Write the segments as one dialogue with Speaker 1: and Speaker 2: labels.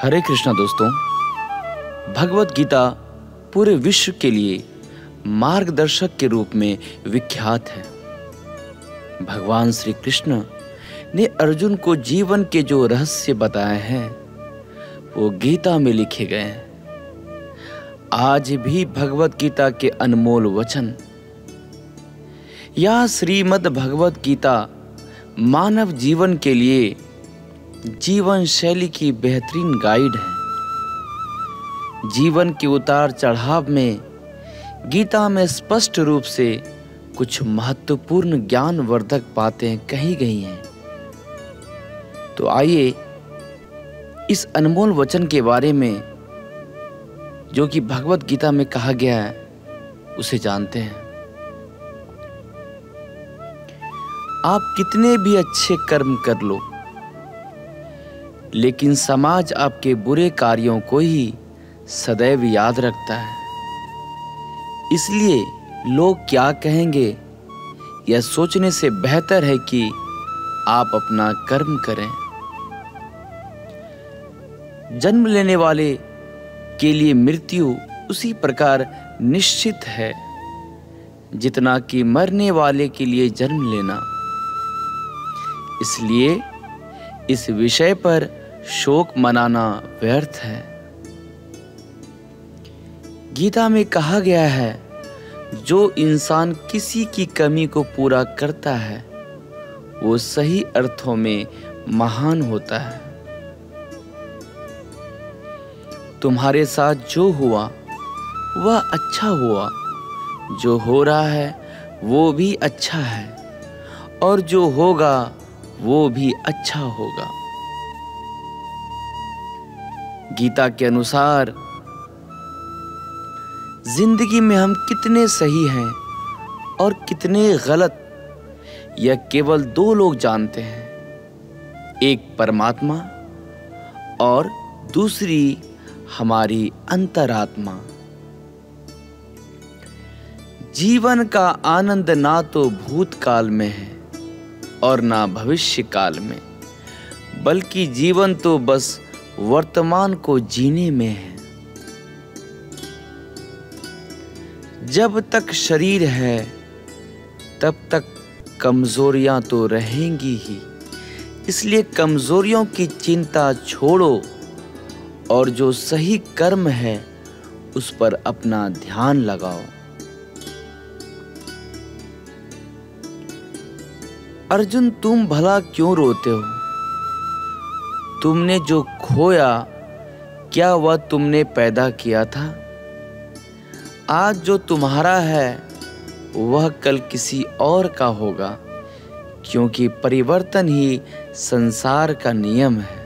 Speaker 1: हरे कृष्णा दोस्तों, भगवत गीता पूरे विश्व के लिए मार्गदर्शक के रूप में विख्यात है। भगवान श्री कृष्ण ने अर्जुन को जीवन के जो रहस्य बताए हैं वो गीता में लिखे गए हैं। आज भी भगवत गीता के अनमोल वचन या श्रीमद् भगवत गीता मानव जीवन के लिए जीवन शैली की बेहतरीन गाइड है। जीवन के उतार चढ़ाव में गीता में स्पष्ट रूप से कुछ महत्वपूर्ण ज्ञानवर्धक बातें कही गई हैं। तो आइए इस अनमोल वचन के बारे में जो कि भगवत गीता में कहा गया है उसे जानते हैं। आप कितने भी अच्छे कर्म कर लो, लेकिन समाज आपके बुरे कार्यों को ही सदैव याद रखता है। इसलिए लोग क्या कहेंगे यह सोचने से बेहतर है कि आप अपना कर्म करें। जन्म लेने वाले के लिए मृत्यु उसी प्रकार निश्चित है जितना कि मरने वाले के लिए जन्म लेना। इसलिए इस विषय पर शोक मनाना व्यर्थ है। गीता में कहा गया है, जो इंसान किसी की कमी को पूरा करता है वो सही अर्थों में महान होता है। तुम्हारे साथ जो हुआ वह अच्छा हुआ, जो हो रहा है वो भी अच्छा है, और जो होगा वो भी अच्छा होगा। गीता के अनुसार जिंदगी में हम कितने सही हैं और कितने गलत यह केवल दो लोग जानते हैं, एक परमात्मा और दूसरी हमारी अंतरात्मा। जीवन का आनंद ना तो भूतकाल में है और ना भविष्य काल में, बल्कि जीवन तो बस वर्तमान को जीने में है। जब तक शरीर है तब तक कमजोरियां तो रहेंगी ही। इसलिए कमजोरियों की चिंता छोड़ो और जो सही कर्म है उस पर अपना ध्यान लगाओ। अर्जुन, तुम भला क्यों रोते हो? तुमने जो खोया क्या वह तुमने पैदा किया था? आज जो तुम्हारा है वह कल किसी और का होगा, क्योंकि परिवर्तन ही संसार का नियम है।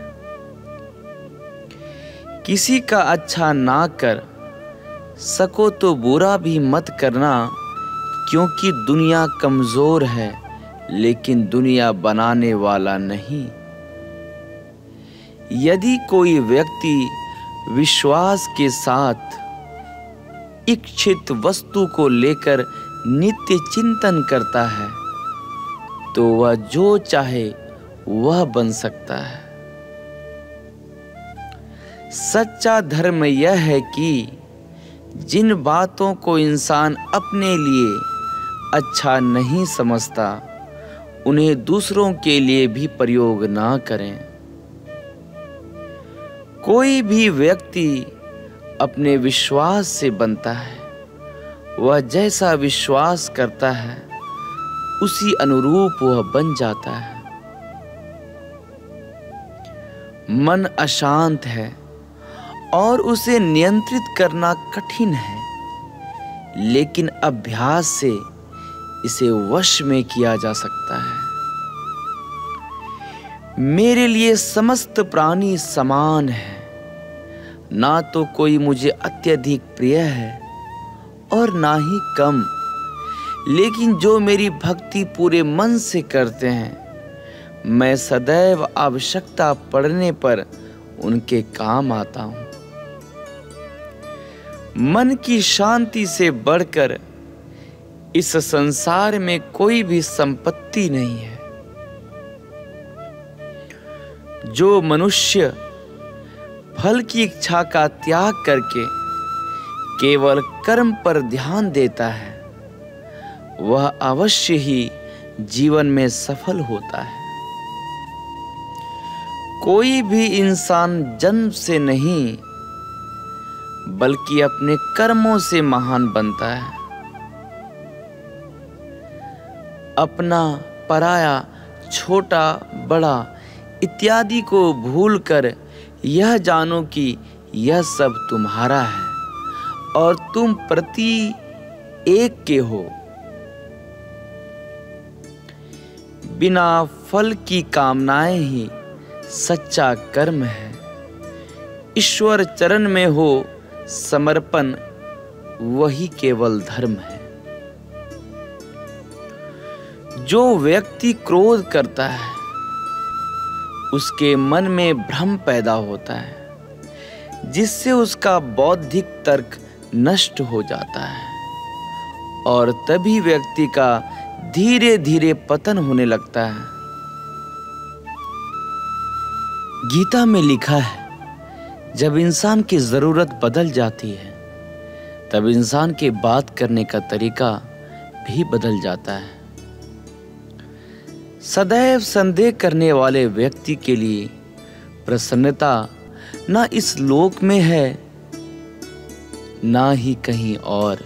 Speaker 1: किसी का अच्छा ना कर सको तो बुरा भी मत करना, क्योंकि दुनिया कमजोर है लेकिन दुनिया बनाने वाला नहीं। यदि कोई व्यक्ति विश्वास के साथ इच्छित वस्तु को लेकर नित्य चिंतन करता है तो वह जो चाहे वह बन सकता है। सच्चा धर्म यह है कि जिन बातों को इंसान अपने लिए अच्छा नहीं समझता उन्हें दूसरों के लिए भी प्रयोग ना करें। कोई भी व्यक्ति अपने विश्वास से बनता है। वह जैसा विश्वास करता है उसी अनुरूप वह बन जाता है। मन अशांत है और उसे नियंत्रित करना कठिन है, लेकिन अभ्यास से इसे वश में किया जा सकता है। मेरे लिए समस्त प्राणी समान है, ना तो कोई मुझे अत्यधिक प्रिय है और ना ही कम, लेकिन जो मेरी भक्ति पूरे मन से करते हैं मैं सदैव आवश्यकता पड़ने पर उनके काम आता हूं। मन की शांति से बढ़कर इस संसार में कोई भी संपत्ति नहीं है। जो मनुष्य फल की इच्छा का त्याग करके केवल कर्म पर ध्यान देता है, वह अवश्य ही जीवन में सफल होता है। कोई भी इंसान जन्म से नहीं बल्कि अपने कर्मों से महान बनता है। अपना, पराया, छोटा, बड़ा इत्यादि को भूलकर यह जानो कि यह सब तुम्हारा है और तुम प्रति एक के हो। बिना फल की कामनाएं ही सच्चा कर्म है। ईश्वर चरण में हो समर्पण, वही केवल धर्म है। जो व्यक्ति क्रोध करता है उसके मन में भ्रम पैदा होता है, जिससे उसका बौद्धिक तर्क नष्ट हो जाता है और तभी व्यक्ति का धीरे धीरे पतन होने लगता है। गीता में लिखा है, जब इंसान की जरूरत बदल जाती है तब इंसान के बात करने का तरीका भी बदल जाता है। सदैव संदेह करने वाले व्यक्ति के लिए प्रसन्नता न इस लोक में है ना ही कहीं और।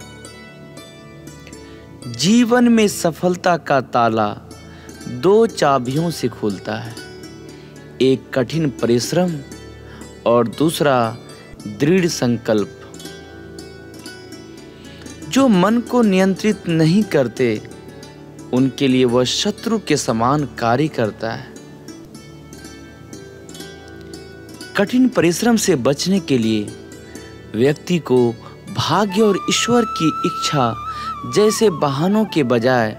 Speaker 1: जीवन में सफलता का ताला दो चाबियों से खुलता है, एक कठिन परिश्रम और दूसरा दृढ़ संकल्प। जो मन को नियंत्रित नहीं करते उनके लिए वह शत्रु के समान कार्य करता है। कठिन परिश्रम से बचने के लिए व्यक्ति को भाग्य और ईश्वर की इच्छा जैसे बहानों के बजाय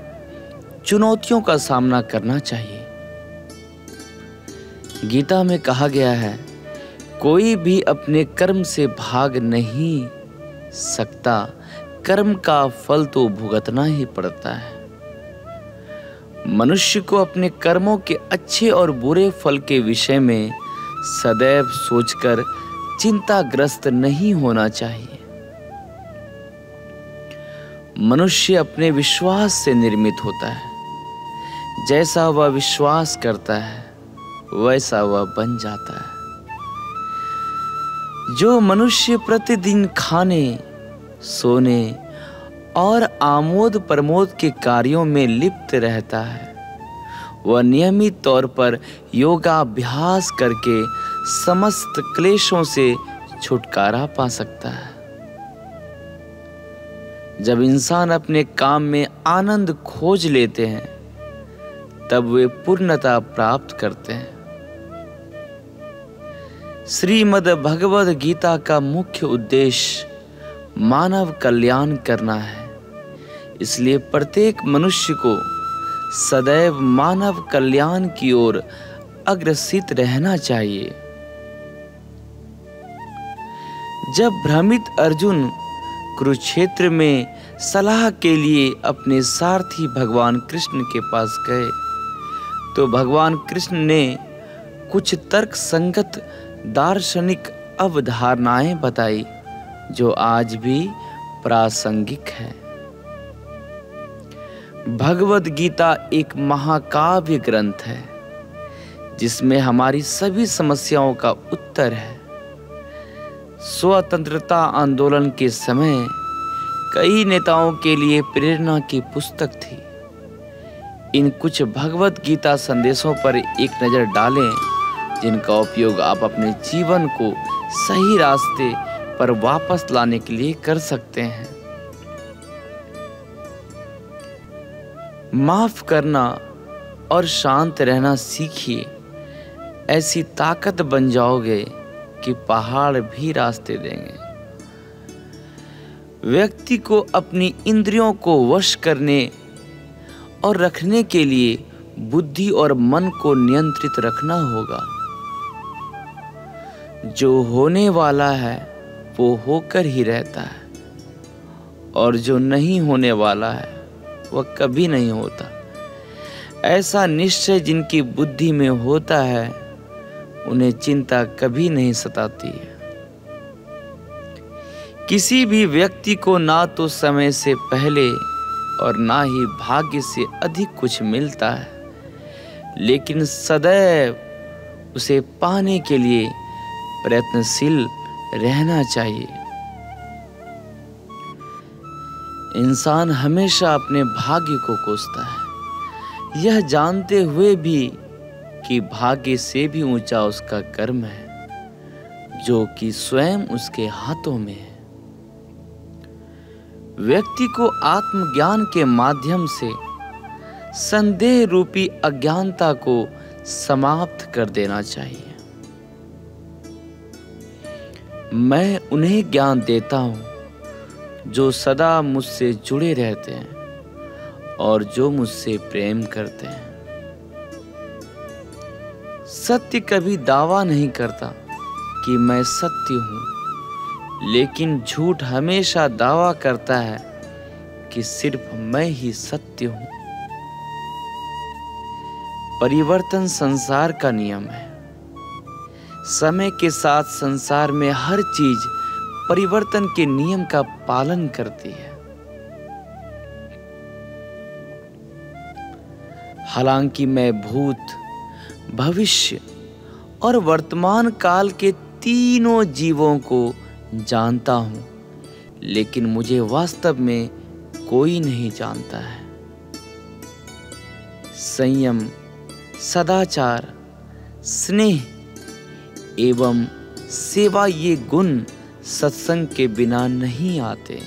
Speaker 1: चुनौतियों का सामना करना चाहिए। गीता में कहा गया है, कोई भी अपने कर्म से भाग नहीं सकता, कर्म का फल तो भुगतना ही पड़ता है। मनुष्य को अपने कर्मों के अच्छे और बुरे फल के विषय में सदैव सोचकर चिंताग्रस्त नहीं होना चाहिए। मनुष्य अपने विश्वास से निर्मित होता है। जैसा वह विश्वास करता है वैसा वह बन जाता है। जो मनुष्य प्रतिदिन खाने, सोने और आमोद प्रमोद के कार्यों में लिप्त रहता है, वह नियमित तौर पर योगाभ्यास करके समस्त क्लेशों से छुटकारा पा सकता है। जब इंसान अपने काम में आनंद खोज लेते हैं तब वे पूर्णता प्राप्त करते हैं। श्रीमद् भगवद गीता का मुख्य उद्देश्य मानव कल्याण करना है, इसलिए प्रत्येक मनुष्य को सदैव मानव कल्याण की ओर अग्रसित रहना चाहिए। जब भ्रमित अर्जुन कुरुक्षेत्र में सलाह के लिए अपने सारथी भगवान कृष्ण के पास गए तो भगवान कृष्ण ने कुछ तर्क संगत दार्शनिक अवधारणाएं बताई जो आज भी प्रासंगिक है। भगवद गीता एक महाकाव्य ग्रंथ है जिसमें हमारी सभी समस्याओं का उत्तर है। स्वतंत्रता आंदोलन के समय कई नेताओं के लिए प्रेरणा की पुस्तक थी। इन कुछ भगवद गीता संदेशों पर एक नज़र डालें जिनका उपयोग आप अपने जीवन को सही रास्ते पर वापस लाने के लिए कर सकते हैं। माफ करना और शांत रहना सीखिए। ऐसी ताकत बन जाओगे कि पहाड़ भी रास्ते देंगे। व्यक्ति को अपनी इंद्रियों को वश करने और रखने के लिए बुद्धि और मन को नियंत्रित रखना होगा। जो होने वाला है वो होकर ही रहता है और जो नहीं होने वाला है वह कभी नहीं होता। ऐसा निश्चय जिनकी बुद्धि में होता है उन्हें चिंता कभी नहीं सताती है। किसी भी व्यक्ति को ना तो समय से पहले और ना ही भाग्य से अधिक कुछ मिलता है, लेकिन सदैव उसे पाने के लिए प्रयत्नशील रहना चाहिए। इंसान हमेशा अपने भाग्य को कोसता है, यह जानते हुए भी कि भाग्य से भी ऊंचा उसका कर्म है, जो कि स्वयं उसके हाथों में है। व्यक्ति को आत्मज्ञान के माध्यम से संदेह रूपी अज्ञानता को समाप्त कर देना चाहिए। मैं उन्हें ज्ञान देता हूं जो सदा मुझसे जुड़े रहते हैं और जो मुझसे प्रेम करते हैं। सत्य कभी दावा नहीं करता कि मैं सत्य हूं, लेकिन झूठ हमेशा दावा करता है कि सिर्फ मैं ही सत्य हूं। परिवर्तन संसार का नियम है। समय के साथ संसार में हर चीज परिवर्तन के नियम का पालन करती है। हालांकि मैं भूत, भविष्य और वर्तमान काल के तीनों जीवों को जानता हूं, लेकिन मुझे वास्तव में कोई नहीं जानता है। संयम, सदाचार, स्नेह एवं सेवा ये गुण सत्संग के बिना नहीं आते।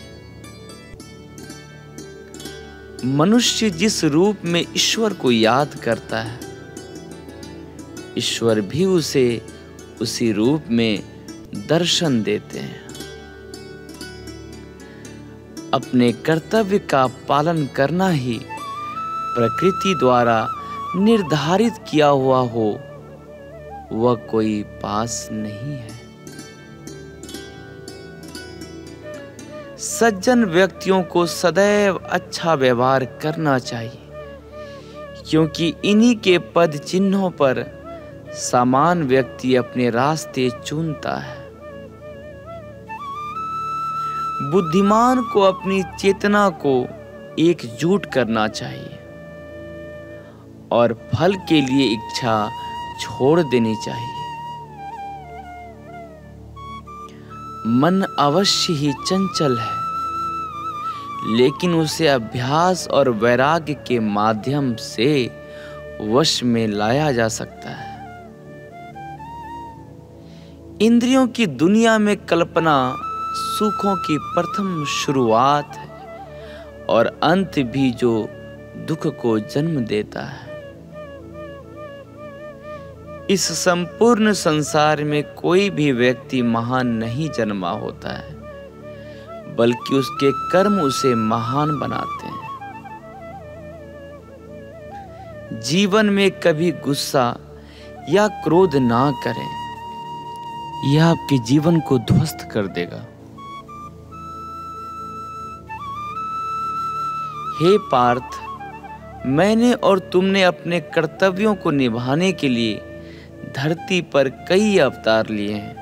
Speaker 1: मनुष्य जिस रूप में ईश्वर को याद करता है, ईश्वर भी उसे उसी रूप में दर्शन देते हैं। अपने कर्तव्य का पालन करना ही प्रकृति द्वारा निर्धारित किया हुआ हो, वह कोई पास नहीं है। सज्जन व्यक्तियों को सदैव अच्छा व्यवहार करना चाहिए, क्योंकि इन्हीं के पद चिन्हों पर सामान्य व्यक्ति अपने रास्ते चुनता है। बुद्धिमान को अपनी चेतना को एकजुट करना चाहिए और फल के लिए इच्छा छोड़ देनी चाहिए। मन अवश्य ही चंचल है, लेकिन उसे अभ्यास और वैराग्य के माध्यम से वश में लाया जा सकता है। इंद्रियों की दुनिया में कल्पना सुखों की प्रथम शुरुआत है और अंत भी जो दुख को जन्म देता है। इस संपूर्ण संसार में कोई भी व्यक्ति महान नहीं जन्मा होता है, बल्कि उसके कर्म उसे महान बनाते हैं। जीवन में कभी गुस्सा या क्रोध ना करें, यह आपके जीवन को ध्वस्त कर देगा। हे पार्थ, मैंने और तुमने अपने कर्तव्यों को निभाने के लिए धरती पर कई अवतार लिए हैं,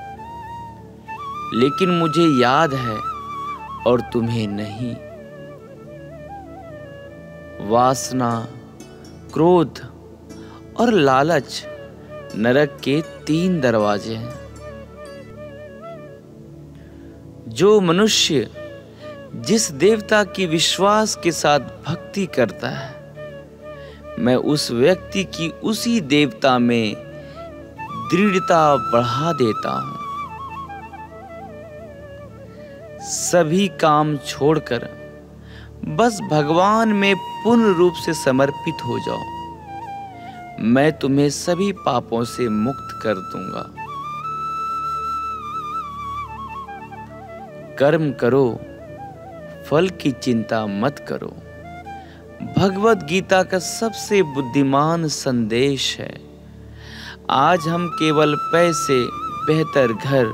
Speaker 1: लेकिन मुझे याद है और तुम्हें नहीं। वासना, क्रोध और लालच नरक के 3 दरवाजे हैं। जो मनुष्य जिस देवता की विश्वास के साथ भक्ति करता है, मैं उस व्यक्ति की उसी देवता में दृढ़ता बढ़ा देता हूं। सभी काम छोड़कर बस भगवान में पूर्ण रूप से समर्पित हो जाओ। मैं तुम्हें सभी पापों से मुक्त कर दूंगा। कर्म करो, फल की चिंता मत करो। भगवत गीता का सबसे बुद्धिमान संदेश है। आज हम केवल पैसे, बेहतर घर,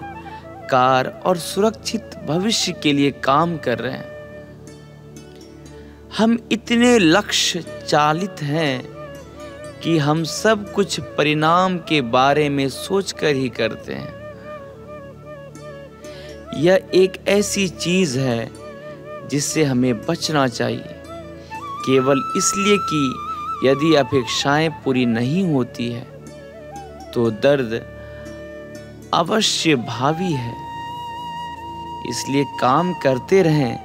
Speaker 1: कार और सुरक्षित भविष्य के लिए काम कर रहे हैं। हम इतने लक्ष्य चालित हैं कि हम सब कुछ परिणाम के बारे में सोचकर ही करते हैं। यह एक ऐसी चीज है जिससे हमें बचना चाहिए, केवल इसलिए कि यदि अपेक्षाएं पूरी नहीं होती है तो दर्द अवश्य भावी है। इसलिए काम करते रहें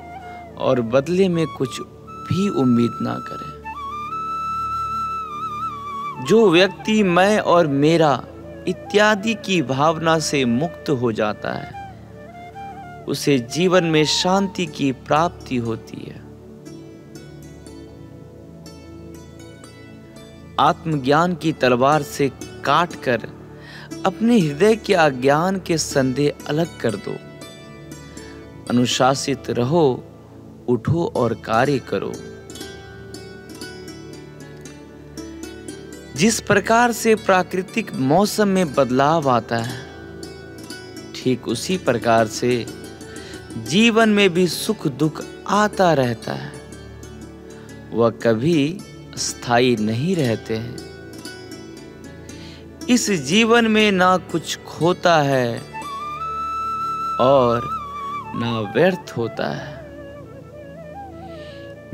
Speaker 1: और बदले में कुछ भी उम्मीद ना करें। जो व्यक्ति मैं और मेरा इत्यादि की भावना से मुक्त हो जाता है, उसे जीवन में शांति की प्राप्ति होती है। आत्मज्ञान की तलवार से काटकर अपने हृदय के अज्ञान के संदेह अलग कर दो। अनुशासित रहो, उठो और कार्य करो। जिस प्रकार से प्राकृतिक मौसम में बदलाव आता है, ठीक उसी प्रकार से जीवन में भी सुख दुख आता रहता है। वह कभी स्थायी नहीं रहते हैं। इस जीवन में ना कुछ खोता है और ना व्यर्थ होता है।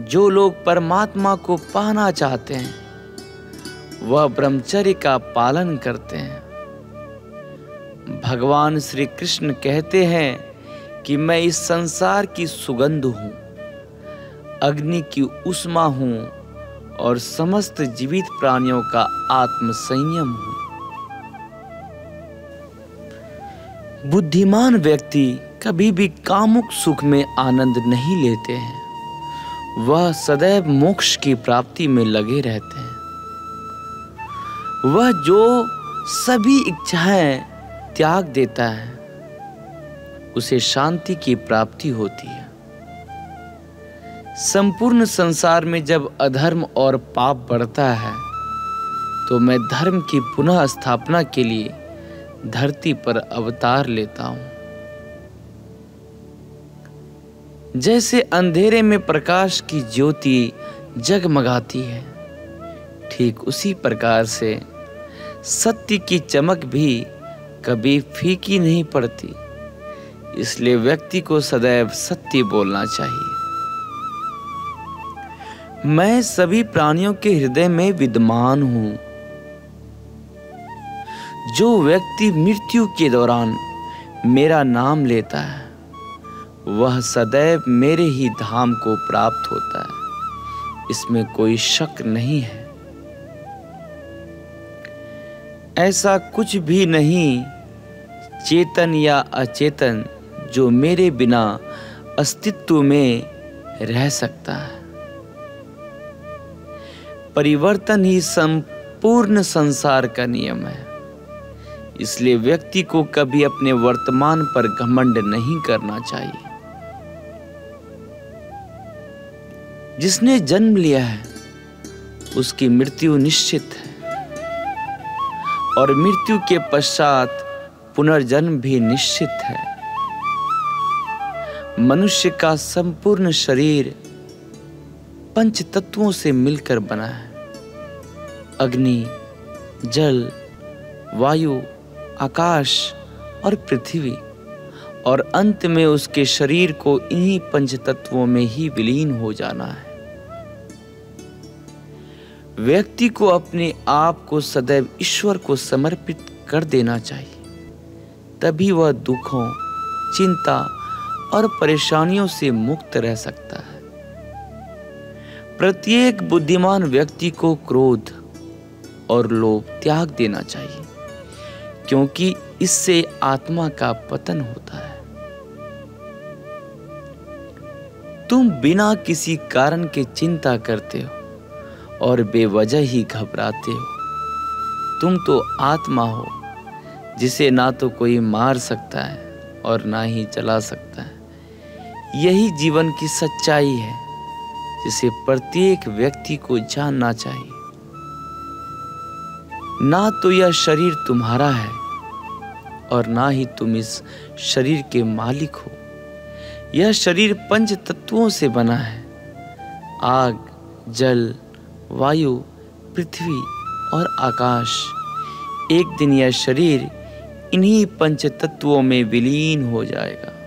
Speaker 1: जो लोग परमात्मा को पाना चाहते हैं, वह ब्रह्मचर्य का पालन करते हैं। भगवान श्री कृष्ण कहते हैं कि मैं इस संसार की सुगंध हूं, अग्नि की उष्मा हूं और समस्त जीवित प्राणियों का आत्म संयम हूं। बुद्धिमान व्यक्ति कभी भी कामुक सुख में आनंद नहीं लेते हैं। वह सदैव मोक्ष की प्राप्ति में लगे रहते हैं। वह जो सभी इच्छाएं त्याग देता है, उसे शांति की प्राप्ति होती है। संपूर्ण संसार में जब अधर्म और पाप बढ़ता है, तो मैं धर्म की पुनः स्थापना के लिए धरती पर अवतार लेता हूं। जैसे अंधेरे में प्रकाश की ज्योति जगमगाती है, ठीक उसी प्रकार से सत्य की चमक भी कभी फीकी नहीं पड़ती। इसलिए व्यक्ति को सदैव सत्य बोलना चाहिए। मैं सभी प्राणियों के हृदय में विद्यमान हूं। जो व्यक्ति मृत्यु के दौरान मेरा नाम लेता है, वह सदैव मेरे ही धाम को प्राप्त होता है। इसमें कोई शक नहीं है। ऐसा कुछ भी नहीं, चेतन या अचेतन, जो मेरे बिना अस्तित्व में रह सकता है। परिवर्तन ही संपूर्ण संसार का नियम है। इसलिए व्यक्ति को कभी अपने वर्तमान पर घमंड नहीं करना चाहिए। जिसने जन्म लिया है, उसकी मृत्यु निश्चित है और मृत्यु के पश्चात पुनर्जन्म भी निश्चित है। मनुष्य का संपूर्ण शरीर पंच तत्वों से मिलकर बना है। अग्नि, जल, वायु, आकाश और पृथ्वी, और अंत में उसके शरीर को इन्हीं पंच तत्वों में ही विलीन हो जाना है। व्यक्ति को अपने आप को सदैव ईश्वर को समर्पित कर देना चाहिए। तभी वह दुखों, चिंता और परेशानियों से मुक्त रह सकता है। प्रत्येक बुद्धिमान व्यक्ति को क्रोध और लोभ त्याग देना चाहिए, क्योंकि इससे आत्मा का पतन होता है। तुम बिना किसी कारण के चिंता करते हो और बेवजह ही घबराते हो। तुम तो आत्मा हो, जिसे ना तो कोई मार सकता है और ना ही जला सकता है। यही जीवन की सच्चाई है, जिसे प्रत्येक व्यक्ति को जानना चाहिए। ना तो यह शरीर तुम्हारा है और ना ही तुम इस शरीर के मालिक हो। यह शरीर पंच तत्वों से बना है। आग, जल, वायु, पृथ्वी और आकाश। एक दिन यह शरीर इन्हीं पंच तत्वों में विलीन हो जाएगा।